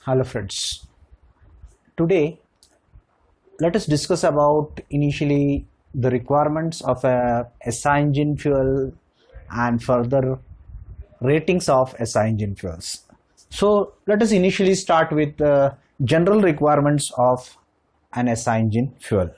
Hello friends. Today let us discuss about initially the requirements of a SI engine fuel and further ratings of SI engine fuels. So let us initially start with the general requirements of an SI engine fuel.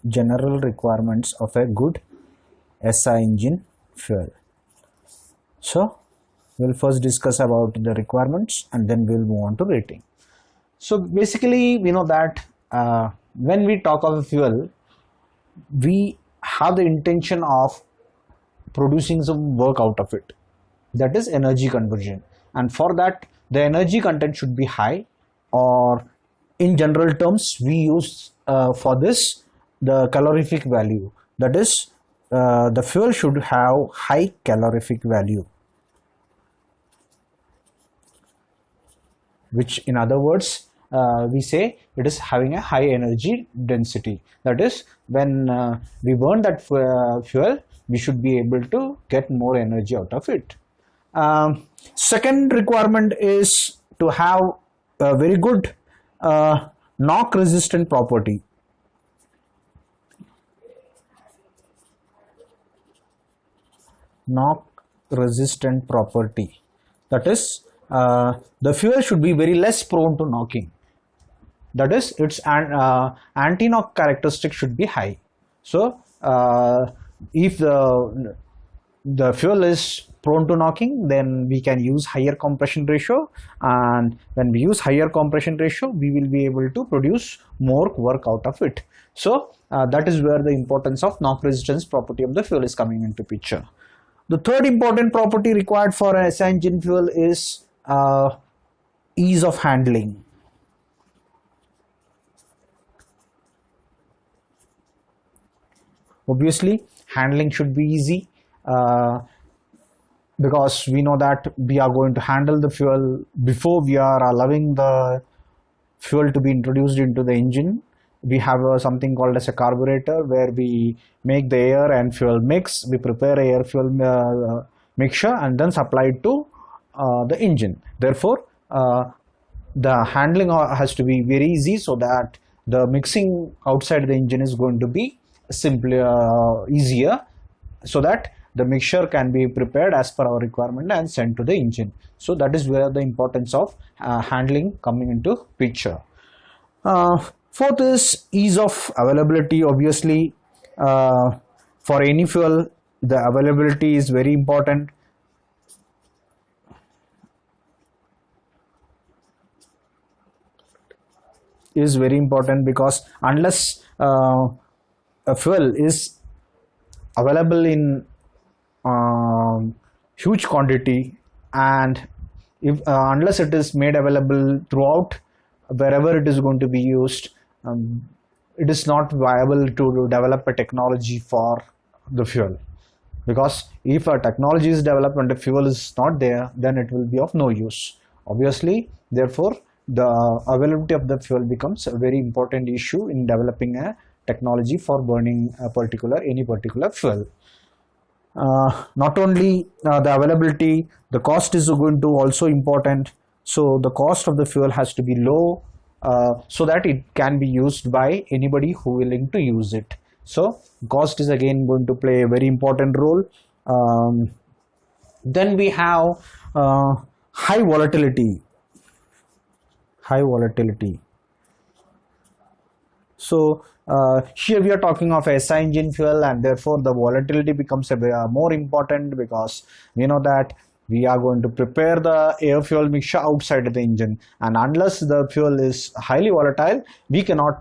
General requirements of a good SI engine fuel. So we'll first discuss about the requirements and then we'll move on to rating. So basically we know that when we talk of a fuel, we have the intention of producing some work out of it, that is energy conversion, and for that the energy content should be high, or in general terms we use for this the calorific value, that is the fuel should have high calorific value, which in other words we say it is having a high energy density. That is, when we burn that fuel, we should be able to get more energy out of it. Second requirement is to have a very good knock resistant property. Knock resistant property, that is the fuel should be very less prone to knocking, that is its anti-knock characteristic should be high. So if the fuel is prone to knocking, then we can use higher compression ratio, and when we use higher compression ratio we will be able to produce more work out of it. So that is where the importance of knock resistance property of the fuel is coming into picture. The third important property required for an SI engine fuel is ease of handling. Obviously handling should be easy, because we know that we are going to handle the fuel before we are allowing the fuel to be introduced into the engine. We have something called as a carburetor, where we make the air and fuel mix. We prepare air fuel mixture and then supply it to the engine. Therefore the handling has to be very easy, so that the mixing outside the engine is going to be simply easier, so that the mixture can be prepared as per our requirement and sent to the engine. So that is where the importance of handling coming into picture. Fourth is ease of availability. Obviously for any fuel the availability is very important. Is very important because unless a fuel is available in huge quantity, and if unless it is made available throughout wherever it is going to be used, it is not viable to develop a technology for the fuel, because if a technology is developed and the fuel is not there, then it will be of no use. Obviously, therefore the availability of the fuel becomes a very important issue in developing a technology for burning any particular fuel. Not only the availability, the cost is going to also important. So the cost of the fuel has to be low, so that it can be used by anybody who willing to use it. So cost is again going to play a very important role. Then we have high volatility. So here we are talking of SI engine fuel, and therefore the volatility becomes more important, because we know that we are going to prepare the air fuel mixture outside the engine, and unless the fuel is highly volatile, we cannot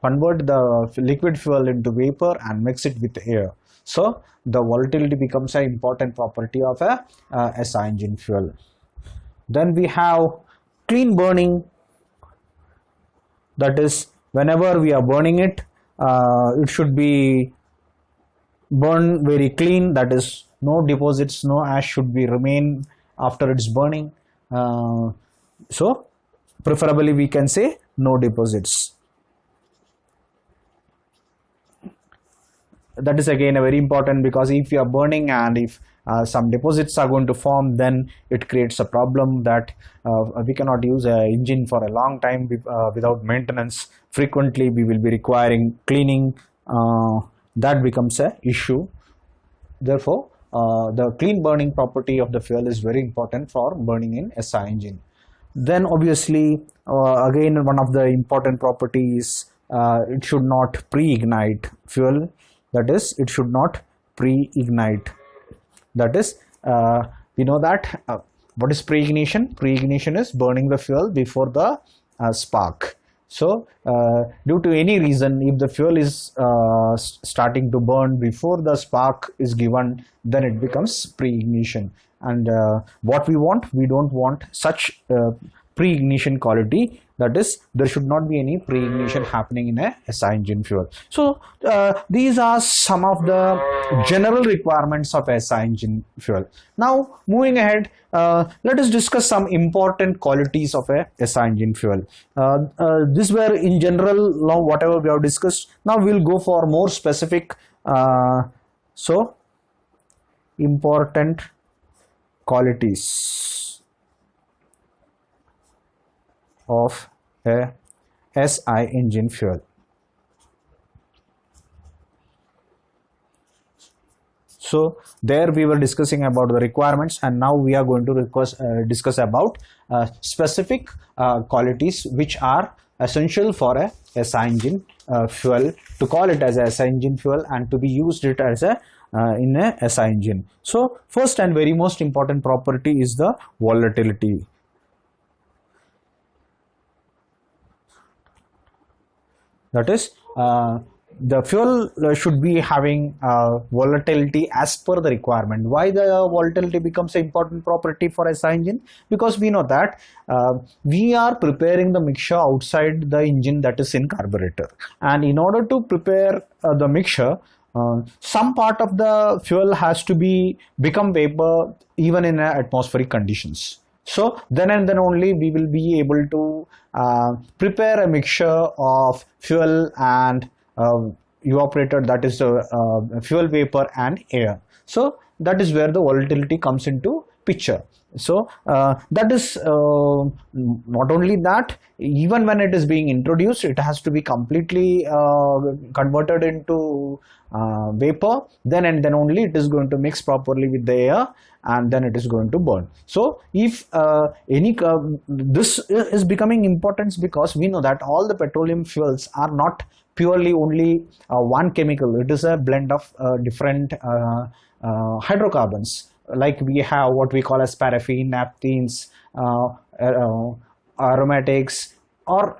convert the liquid fuel into vapor and mix it with air. So the volatility becomes an important property of a SI engine fuel. Then we have clean burning, that is whenever we are burning it, it should be burn very clean, that is no deposits, no ash should be remain after it's burning. So preferably we can say no deposits. That is again a very important, because if you are burning and if some deposits are going to form, then it creates a problem that we cannot use an engine for a long time without maintenance. Frequently we will be requiring cleaning. That becomes a issue. Therefore the clean burning property of the fuel is very important for burning in SI engine. Then obviously again one of the important properties, it should not pre-ignite fuel. That is, it should not pre-ignite. That is, we know that what is pre-ignition? Pre-ignition is burning the fuel before the spark. So due to any reason, if the fuel is starting to burn before the spark is given, then it becomes pre-ignition. And what we want, we don't want such pre-ignition quality. That is, there should not be any pre-ignition happening in a SI engine fuel. So these are some of the general requirements of SI engine fuel. Now moving ahead, let us discuss some important qualities of a SI engine fuel. These were in general, now whatever we have discussed. Now we'll go for more specific. So important qualities of a SI engine fuel. So there we were discussing about the requirements, and now we are going to discuss about specific qualities which are essential for a SI engine fuel, to call it as a SI engine fuel and to be used it as a in a SI engine. So first and very most important property is the volatility. That is, the fuel should be having volatility as per the requirement. Why the volatility becomes an important property for SI engine? Because we know that we are preparing the mixture outside the engine, that is in carburetor, and in order to prepare the mixture, some part of the fuel has to become vapor even in atmospheric conditions. So then and then only we will be able to prepare a mixture of fuel and evaporator, that is fuel vapor and air. So that is where the volatility comes into picture. So that is not only that, even when it is being introduced, it has to be completely converted into vapor. Then and then only it is going to mix properly with the air, and then it is going to burn. So if this is becoming important, because we know that all the petroleum fuels are not purely only one chemical. It is a blend of different hydrocarbons. Like we have what we call as paraffin, naphthenes, aromatics, or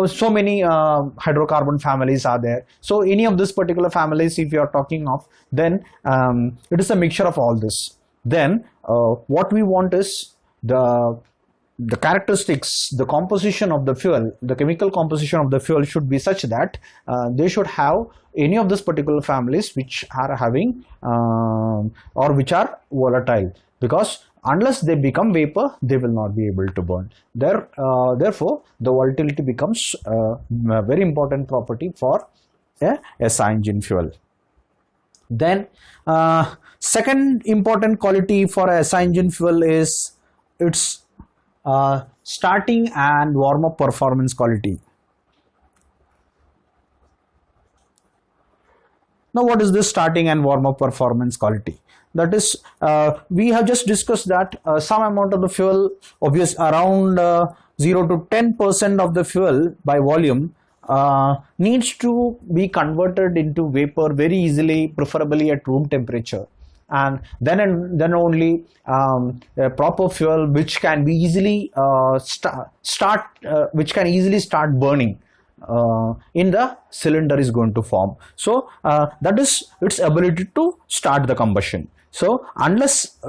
so many hydrocarbon families are there. So any of this particular families, if you are talking of, then it is a mixture of all this. Then what we want is the characteristics, the composition of the fuel, the chemical composition of the fuel should be such that they should have any of this particular families which are having or which are volatile, because unless they become vapor, they will not be able to burn. Therefore, the volatility becomes a very important property for a SI engine fuel. Then second important quality for a SI engine fuel is its starting and warm-up performance quality. Now what is this starting and warm-up performance quality? That is, we have just discussed that some amount of the fuel, around 0 to 10% of the fuel by volume needs to be converted into vapor very easily, preferably at room temperature. And then only a proper fuel which can be easily which can easily start burning in the cylinder is going to form. So that is its ability to start the combustion. So unless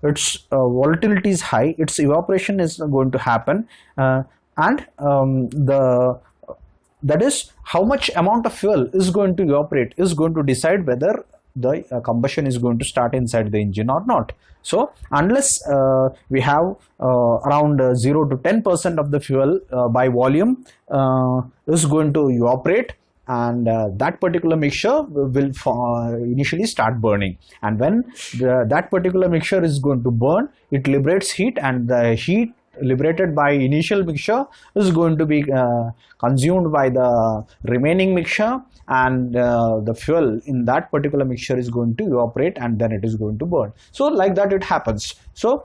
its volatility is high, its evaporation is going to happen, and that is how much amount of fuel is going to evaporate is going to decide whether the combustion is going to start inside the engine or not. So unless we have around 0 to 10% of the fuel by volume is going to evaporate, and that particular mixture will initially start burning, and when that particular mixture is going to burn, it liberates heat, and the heat liberated by initial mixture is going to be consumed by the remaining mixture, and the fuel in that particular mixture is going to evaporate, and then it is going to burn. So like that it happens. So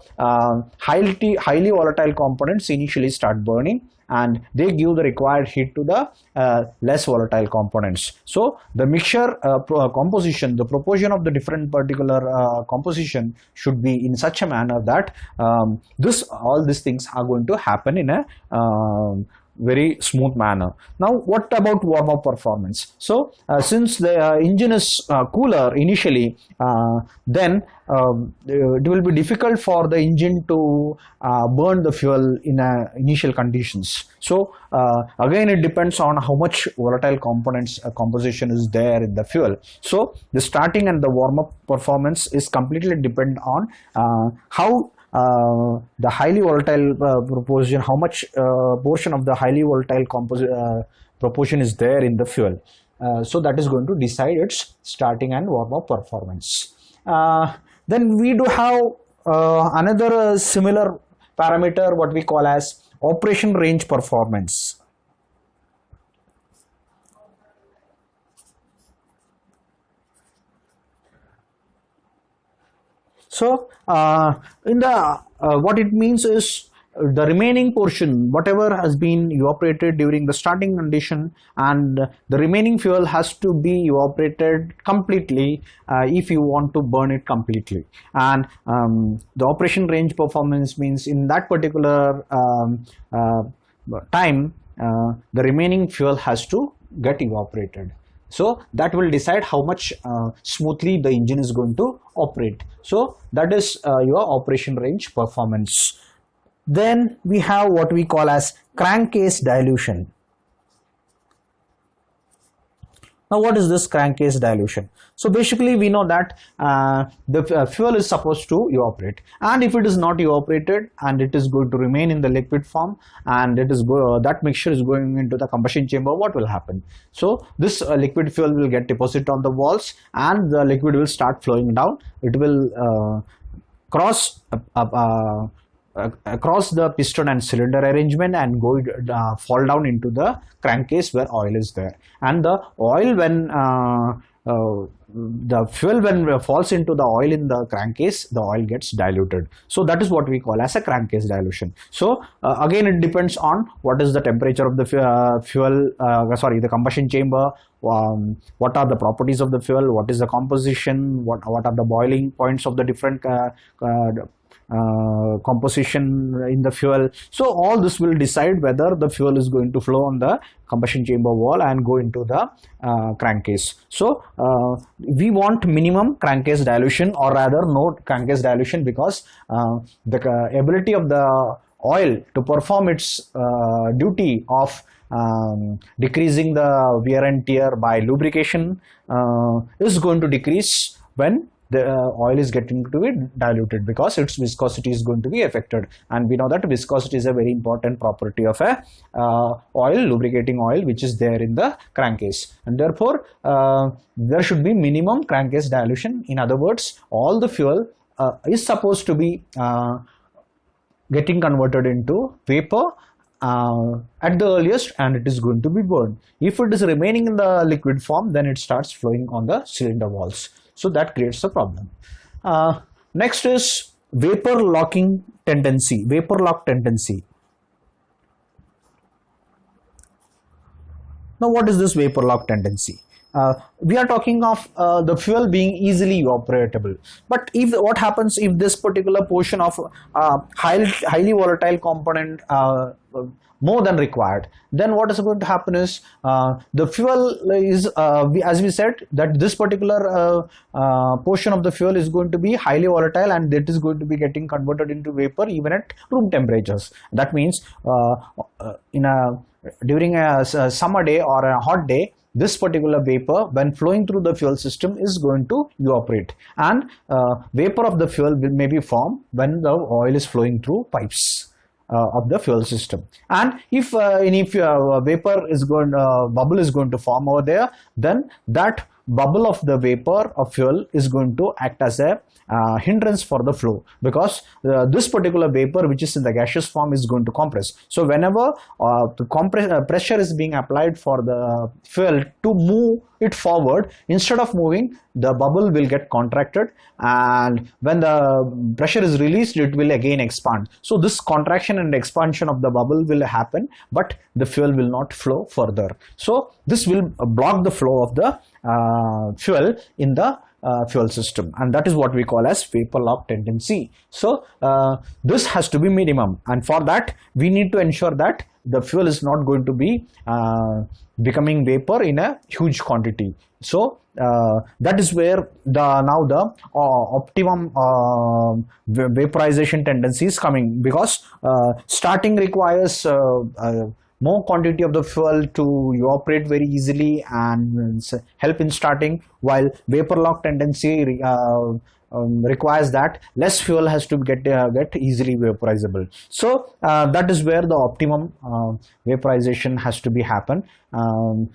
highly volatile components initially start burning, and they give the required heat to the less volatile components. So the mixture composition, the proportion of the different particular composition should be in such a manner that all these things are going to happen in a very smooth manner. Now what about warm-up performance? So since the engine is cooler initially, then it will be difficult for the engine to burn the fuel in initial conditions. So again, it depends on how much volatile components composition is there in the fuel. So the starting and the warm-up performance is completely depend on how the highly volatile proportion, how much portion of the highly volatile proportion is there in the fuel. So that is going to decide its starting and warm-up performance. Then we do have another similar parameter, what we call as operation range performance. So in the what it means is the remaining portion, whatever has been evaporated during the starting condition, and the remaining fuel has to be evaporated completely if you want to burn it completely. And the operation range performance means in that particular time the remaining fuel has to get evaporated. So that will decide how much smoothly the engine is going to operate. So that is your operation range performance. Then we have what we call as crankcase dilution. Now what is this crankcase dilution? So basically we know that the fuel is supposed to evaporate, and if it is not evaporated and it is going to remain in the liquid form, and it is that mixture is going into the combustion chamber, what will happen? So this liquid fuel will get deposited on the walls, and the liquid will start flowing down. It will cross across the piston and cylinder arrangement and fall down into the crankcase where oil is there. And the oil, when the fuel when falls into the oil in the crankcase, the oil gets diluted. So that is what we call as a crankcase dilution. So again, it depends on what is the temperature of the the combustion chamber, what are the properties of the fuel, what is the composition, what are the boiling points of the different composition in the fuel. So all this will decide whether the fuel is going to flow on the combustion chamber wall and go into the crankcase. So we want minimum crankcase dilution, or rather no crankcase dilution, because the ability of the oil to perform its duty of decreasing the wear and tear by lubrication is going to decrease when the oil is getting to be diluted, because its viscosity is going to be affected, and we know that viscosity is a very important property of a lubricating oil which is there in the crankcase, and therefore there should be minimum crankcase dilution. In other words, all the fuel is supposed to be getting converted into vapor at the earliest, and it is going to be burned. If it is remaining in the liquid form, then it starts flowing on the cylinder walls. So that creates a problem. Next is vapor locking tendency, vapor lock tendency. Now what is this vapor lock tendency? We are talking of the fuel being easily evaporatable, but if what happens if this particular portion of highly volatile component more than required, then what is going to happen is the fuel is as we said that this particular portion of the fuel is going to be highly volatile, and it is going to be getting converted into vapor even at room temperatures. That means during a summer day or a hot day, this particular vapor, when flowing through the fuel system, is going to evaporate, and vapor of the fuel will maybe form when the oil is flowing through pipes of the fuel system. And if vapor is going, bubble is going to form over there, then that bubble of the vapor of fuel is going to act as a hindrance for the flow, because this particular vapor which is in the gaseous form is going to compress. So whenever the pressure is being applied for the fuel to move it forward, instead of moving, the bubble will get contracted, and when the pressure is released, it will again expand. So this contraction and expansion of the bubble will happen, but the fuel will not flow further. So this will block the flow of the fuel in the fuel system, and that is what we call as vapor lock tendency. So this has to be minimum, and for that we need to ensure that the fuel is not going to be becoming vapor in a huge quantity. So that is where the optimum vaporization tendency is coming, because starting requires more quantity of the fuel to evaporate very easily and help in starting, while vapor lock tendency requires that less fuel has to get easily vaporizable. So that is where the optimum vaporization has to be happen.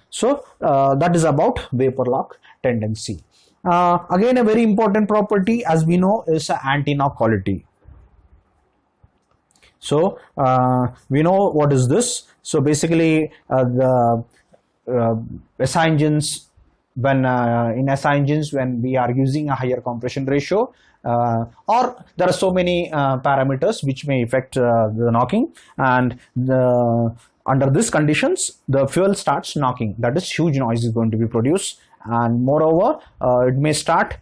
So that is about vapor lock tendency. Again, a very important property, as we know, is anti-knock quality. So we know what is this. So basically the SI engines, when in SI engines, when we are using a higher compression ratio, or there are so many parameters which may affect the knocking, and under these conditions the fuel starts knocking, that is huge noise is going to be produced, and moreover it may start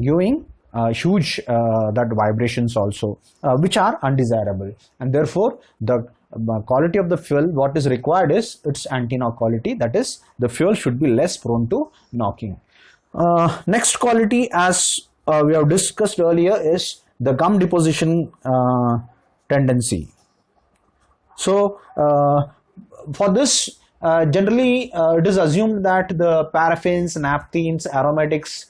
giving huge that vibrations also, which are undesirable, and therefore the quality of the fuel, what is required is its anti-knock quality, that is the fuel should be less prone to knocking. Next quality, as we have discussed earlier, is the gum deposition tendency. So for this generally it is assumed that the paraffins, naphthenes, aromatics,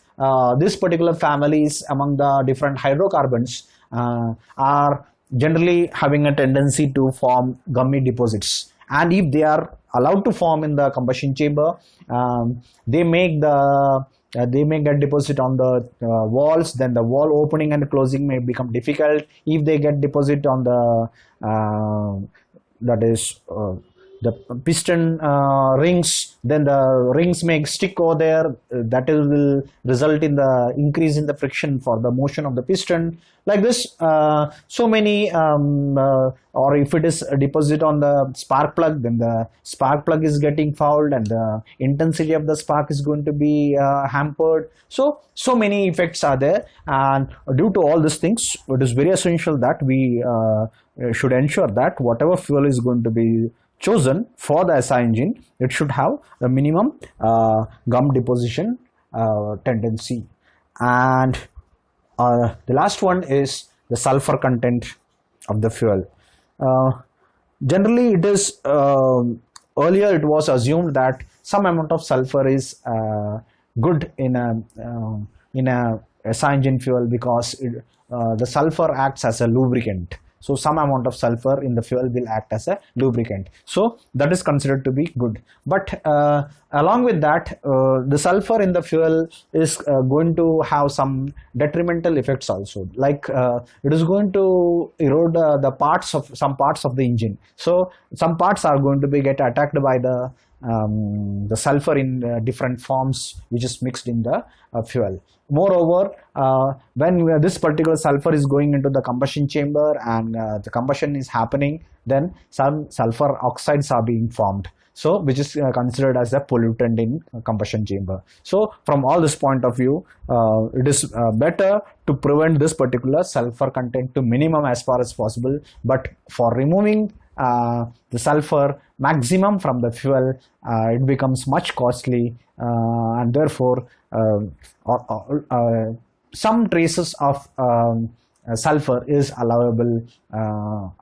this particular families among the different hydrocarbons are generally having a tendency to form gummy deposits, and if they are allowed to form in the combustion chamber, they make get deposit on the walls, then the wall opening and closing may become difficult. If they get deposit on the the piston rings, then the rings may stick over there, that will result in the increase in the friction for the motion of the piston, like this. So many or if it is a deposit on the spark plug, then the spark plug is getting fouled and the intensity of the spark is going to be hampered. So many effects are there, and due to all these things, it is very essential that we should ensure that whatever fuel is going to be chosen for the SI engine, it should have a minimum gum deposition tendency. And the last one is the sulfur content of the fuel. Generally it is earlier it was assumed that some amount of sulfur is good in a SI engine fuel, because the sulfur acts as a lubricant. So some amount of sulfur in the fuel will act as a lubricant. So that is considered to be good. But along with that, the sulfur in the fuel is going to have some detrimental effects also. Like it is going to erode some parts of the engine. So some parts are going to be get attacked by the sulfur in different forms, which is mixed in the fuel. Moreover, when this particular sulfur is going into the combustion chamber and the combustion is happening, then some sulfur oxides are being formed, so which is considered as a pollutant in combustion chamber. So from all this point of view, it is better to prevent this particular sulfur content to minimum as far as possible. But for removing the sulfur maximum from the fuel, it becomes much costly, and therefore some traces of sulfur is allowable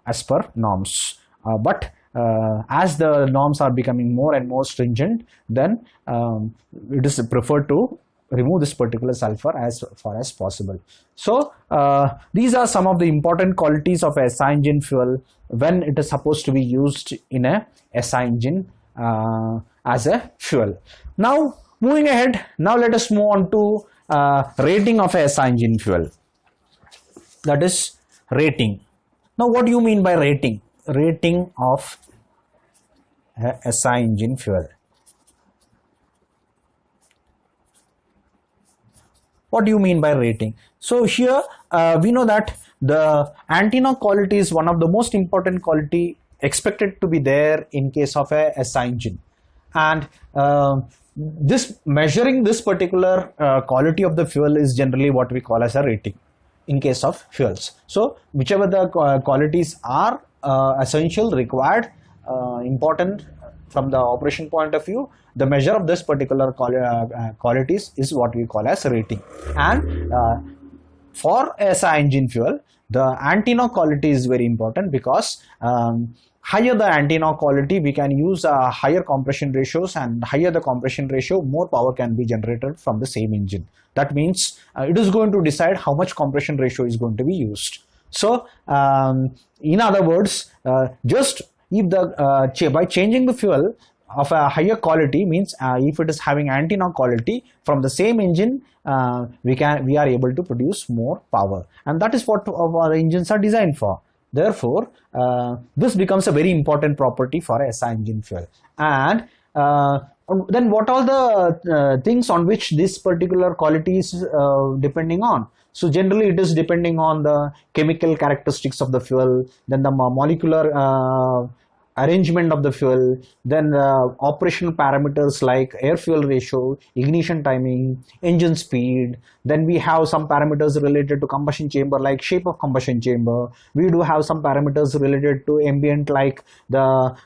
as per norms, but as the norms are becoming more and more stringent, then it is preferred to remove this particular sulfur as far as possible. So these are some of the important qualities of a SI engine fuel when it is supposed to be used in a SI engine as a fuel. Now moving ahead, now let us move on to rating of a SI engine fuel. That is rating. Now what do you mean by rating? Rating of a SI engine fuel. What do you mean by rating? So here we know that the anti-knock quality is one of the most important quality expected to be there in case of a SI engine, and this measuring this particular quality of the fuel is generally what we call as a rating in case of fuels. So whichever the qualities are essential, required, important from the operation point of view, the measure of this particular qualities is what we call as rating. And for SI engine fuel, the anti-knock quality is very important, because higher the anti-knock quality, we can use higher compression ratios, and higher the compression ratio, more power can be generated from the same engine. That means it is going to decide how much compression ratio is going to be used. So in other words, just if the by changing the fuel of a higher quality, means if it is having anti-knock quality from the same engine, we are able to produce more power, and that is what our engines are designed for. Therefore this becomes a very important property for a SI engine fuel. And then what are the things on which this particular quality is depending on? So generally it is depending on the chemical characteristics of the fuel, then the molecular arrangement of the fuel, then operational parameters like air fuel ratio, ignition timing, engine speed. Then we have some parameters related to combustion chamber like shape of combustion chamber. We do have some parameters related to ambient like the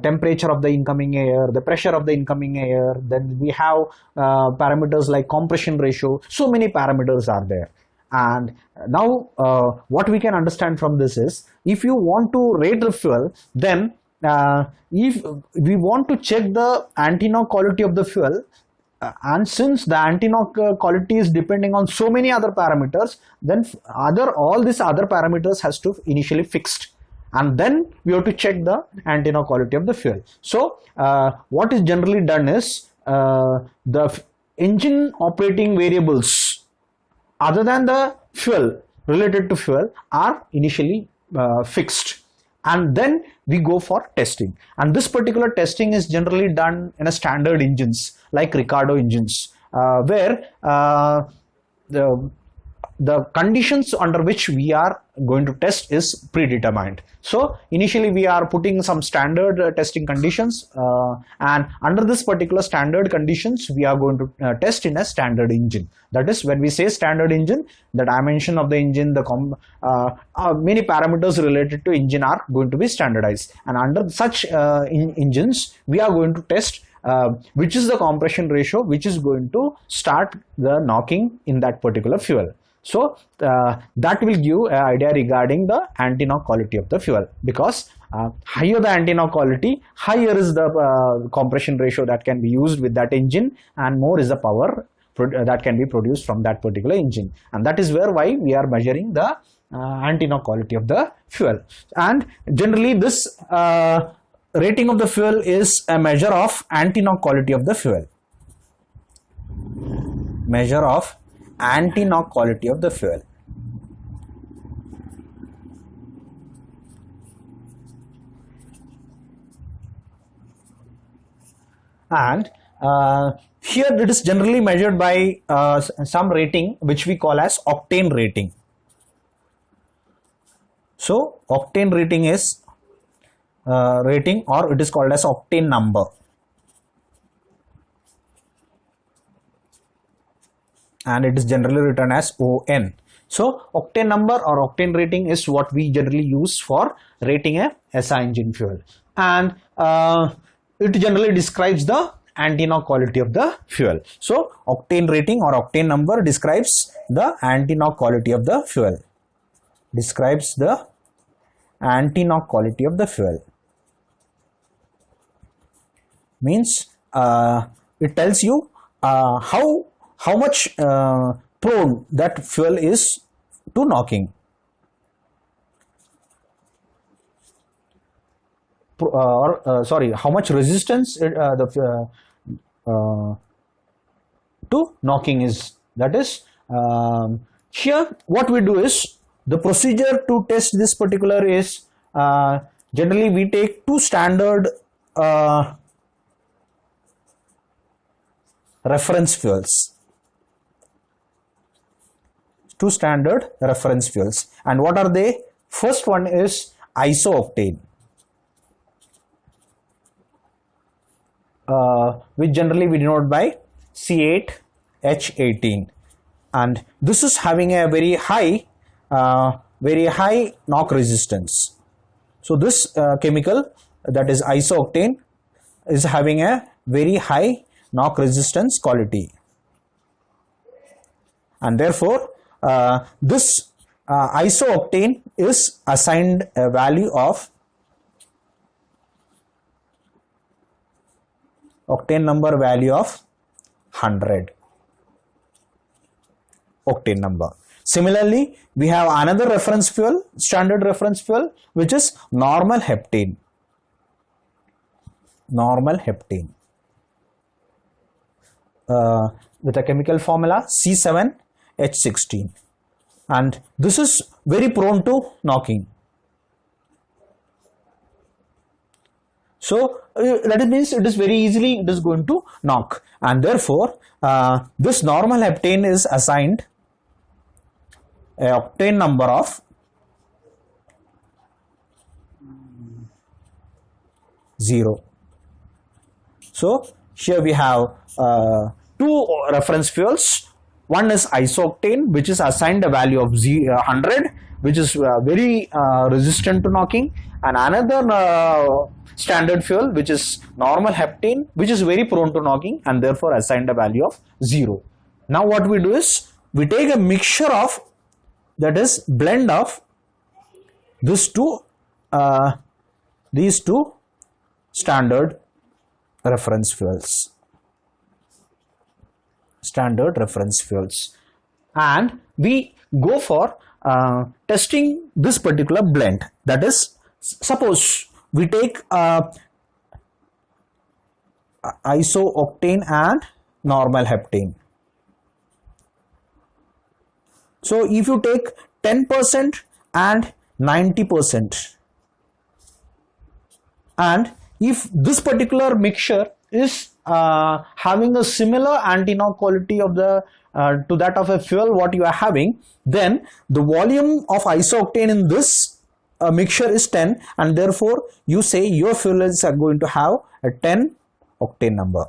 temperature of the incoming air, the pressure of the incoming air. Then we have parameters like compression ratio. So many parameters are there. And now what we can understand from this is, if you want to rate the fuel, then if we want to check the anti-knock quality of the fuel, and since the anti-knock quality is depending on so many other parameters, then all these other parameters has to initially fixed, and then we have to check the anti-knock quality of the fuel. So what is generally done is, the engine operating variables other than the fuel, related to fuel, are initially fixed, and then we go for testing. And this particular testing is generally done in a standard engines like Ricardo engines, where the conditions under which we are going to test is predetermined. So initially we are putting some standard testing conditions, and under this particular standard conditions we are going to test in a standard engine. That is, when we say standard engine, the dimension of the engine, the many parameters related to engine are going to be standardized, and under such engines we are going to test which is the compression ratio which is going to start the knocking in that particular fuel. So that will give an idea regarding the anti-knock quality of the fuel, because higher the anti-knock quality, higher is the compression ratio that can be used with that engine, and more is the power that can be produced from that particular engine. And that is why we are measuring the anti-knock quality of the fuel. And generally this rating of the fuel is a measure of anti-knock quality of the fuel. Measure of anti-knock quality of the fuel. And here it is generally measured by some rating which we call as octane rating. So octane rating is rating, or it is called as octane number. And it is generally written as ON. So octane number or octane rating is what we generally use for rating a SI engine fuel, and it generally describes the anti-knock quality of the fuel. So octane rating or octane number describes the anti-knock quality of the fuel. Describes the anti-knock quality of the fuel. Means it tells you how much prone that fuel is to knocking. Sorry, how much resistance to knocking is. That is, here what we do is, the procedure to test this particular is, generally we take two standard reference fuels. Two standard reference fuels. And what are they? First one is isooctane, which generally we denote by C8H18, and this is having a very high knock resistance. So this chemical, that is isooctane, is having a very high knock resistance quality, and therefore this isooctane is assigned a value of octane number value of 100 octane number. Similarly, we have another reference fuel, standard reference fuel, which is normal heptane. Normal heptane with a chemical formula C7H16, and this is very prone to knocking. So that means it is very easily it is going to knock, and therefore this normal heptane is assigned a octane number of 0. So here we have two reference fuels. One is isooctane, which is assigned a value of 100, which is very resistant to knocking, and another standard fuel, which is normal heptane, which is very prone to knocking, and therefore assigned a value of 0. Now what we do is, we take a mixture of, that is blend of these two standard reference fuels. Standard reference fuels, and we go for testing this particular blend. That is, suppose we take isooctane and normal heptane. So if you take 10% and 90%, and if this particular mixture is having a similar anti-knock quality of the to that of a fuel what you are having, then the volume of isooctane in this mixture is 10, and therefore you say your fuel is going to have a 10 octane number.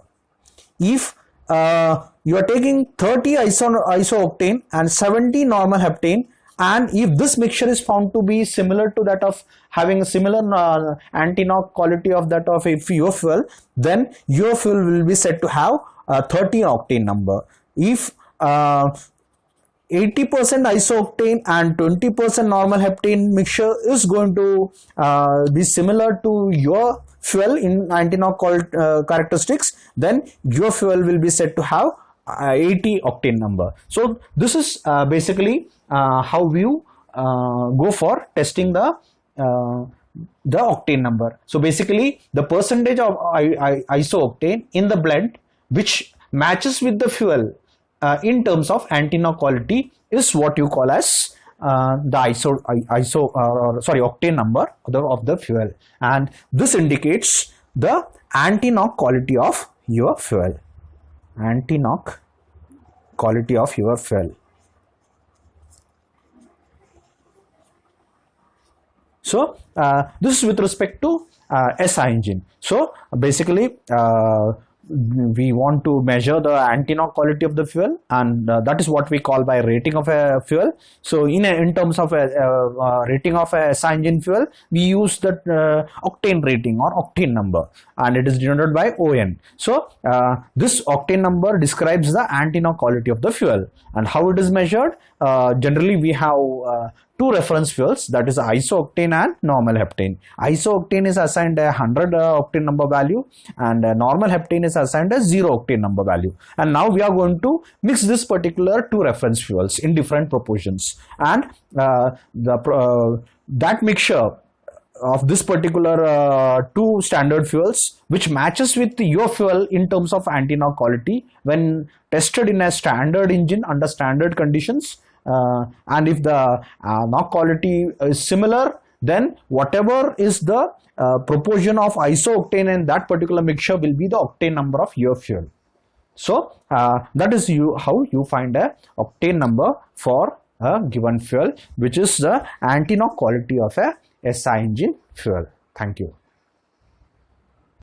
If you are taking 30 isooctane and 70 normal heptane, and if this mixture is found to be similar to that of having a similar anti-knock quality of that of a your fuel, then your fuel will be said to have a 30 octane number. If 80% isooctane and 20% normal heptane mixture is going to be similar to your fuel in anti-knock characteristics, then your fuel will be said to have 80 octane number. So this is basically how you go for testing the octane number. So basically the percentage of isooctane in the blend which matches with the fuel in terms of anti-knock quality is what you call as the octane number of the fuel, and this indicates the anti-knock quality of your fuel. Anti-knock quality of your fuel. So this is with respect to SI engine. So basically we want to measure the anti-knock quality of the fuel, and that is what we call by rating of a fuel. So in terms of a rating of a SI engine fuel, we use the octane rating or octane number, and it is denoted by ON. So this octane number describes the anti-knock quality of the fuel, and how it is measured. Generally we have two reference fuels, that is isooctane and normal heptane. Isooctane is assigned a 100 octane number value, and normal heptane is assigned a 0 octane number value. And now we are going to mix this particular two reference fuels in different proportions, and that mixture of this particular two standard fuels, which matches with your fuel in terms of anti-knock quality when tested in a standard engine under standard conditions, and if the knock quality is similar, then whatever is the proportion of isooctane in that particular mixture will be the octane number of your fuel. So that is how you find a octane number for a given fuel, which is the anti-knock quality of a SI engine fuel. Thank you.